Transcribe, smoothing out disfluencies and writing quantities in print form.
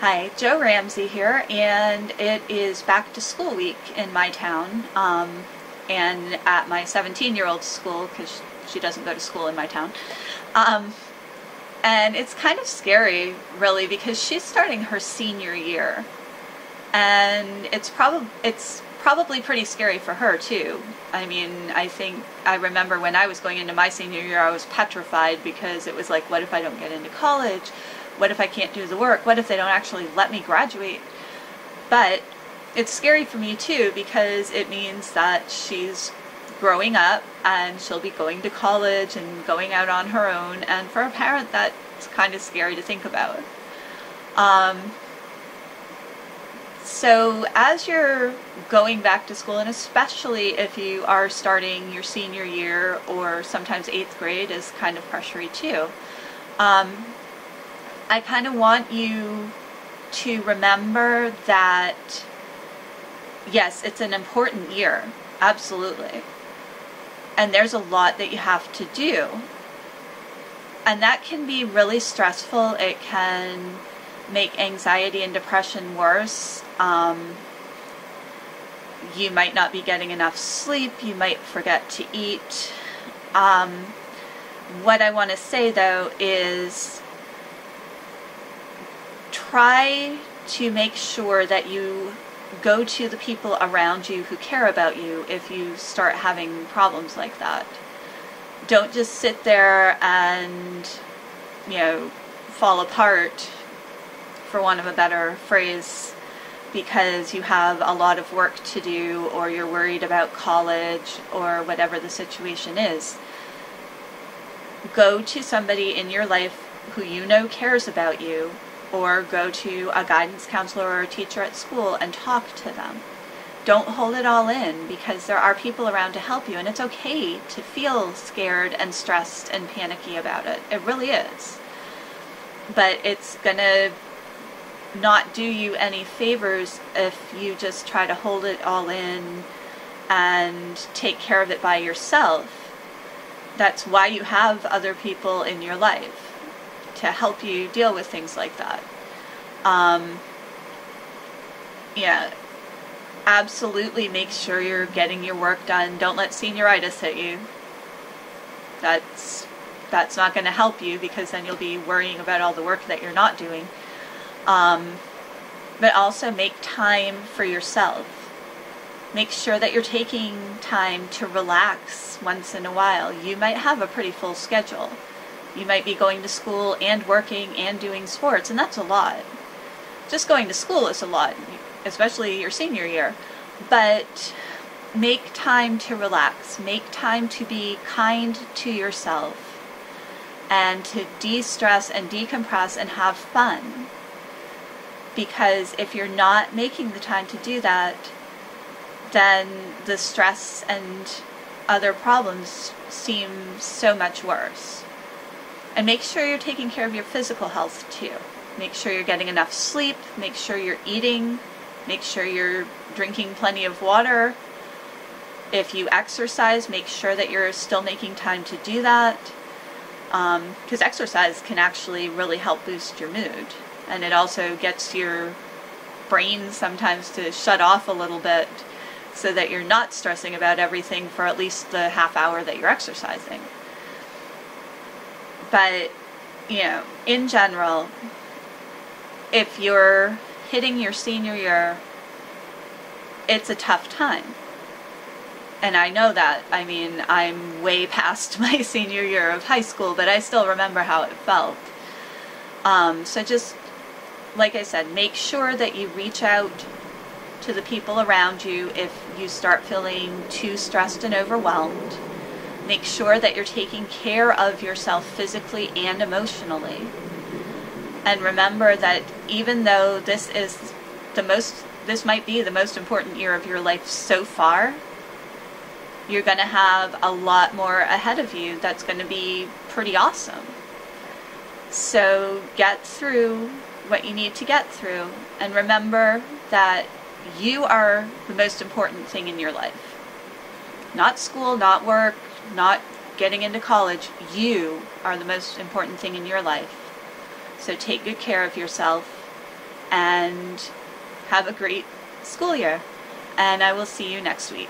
Hi, Jo Ramsey here, and it is back to school week in my town, and at my 17-year-old school, because she doesn't go to school in my town. And it's kind of scary, really, because she's starting her senior year, and it's probably pretty scary for her, too. I mean, I remember when I was going into my senior year, I was petrified because it was like, what if I don't get into college? What if I can't do the work? What if they don't actually let me graduate? But it's scary for me too, because it means that she's growing up and she'll be going to college and going out on her own, and for a parent that's kind of scary to think about. So as you're going back to school, and especially if you are starting your senior year, or sometimes 8th grade is kind of pressury too, I kind of want you to remember that, yes, it's an important year, absolutely. And there's a lot that you have to do. And that can be really stressful. It can make anxiety and depression worse. You might not be getting enough sleep. You might forget to eat. What I want to say, though, is try to make sure that you go to the people around you who care about you if you start having problems like that. Don't just sit there and, fall apart, for want of a better phrase, because you have a lot of work to do, or you're worried about college, or whatever the situation is. Go to somebody in your life who you know cares about you, or go to a guidance counselor or a teacher at school and talk to them. Don't hold it all in, because there are people around to help you, and it's okay to feel scared and stressed and panicky about it. It really is. But it's gonna not do you any favors if you just try to hold it all in and take care of it by yourself. That's why you have other people in your life, to help you deal with things like that. Absolutely make sure you're getting your work done. Don't let senioritis hit you. That's not going to help you, because then you'll be worrying about all the work that you're not doing. But also make time for yourself. Make sure that you're taking time to relax once in a while. You might have a pretty full schedule. You might be going to school and working and doing sports, and that's a lot. Just going to school is a lot, especially your senior year. But make time to relax. Make time to be kind to yourself, and to de-stress and decompress and have fun. Because if you're not making the time to do that, then the stress and other problems seem so much worse. And make sure you're taking care of your physical health too. Make sure you're getting enough sleep. Make sure you're eating. Make sure you're drinking plenty of water. If you exercise, make sure that you're still making time to do that. Because exercise can actually really help boost your mood. And it also gets your brain sometimes to shut off a little bit, so that you're not stressing about everything for at least the half hour that you're exercising. But, in general, if you're hitting your senior year, it's a tough time. And I know that. I mean, I'm way past my senior year of high school, but I still remember how it felt. So just, like I said, make sure that you reach out to the people around you if you start feeling too stressed and overwhelmed. Make sure that you're taking care of yourself physically and emotionally. And remember that even though this might be the most important year of your life so far, you're going to have a lot more ahead of you that's going to be pretty awesome. So get through what you need to get through, and remember that you are the most important thing in your life. Not school, not work, not getting into college. You are the most important thing in your life. So take good care of yourself, and have a great school year. And I will see you next week.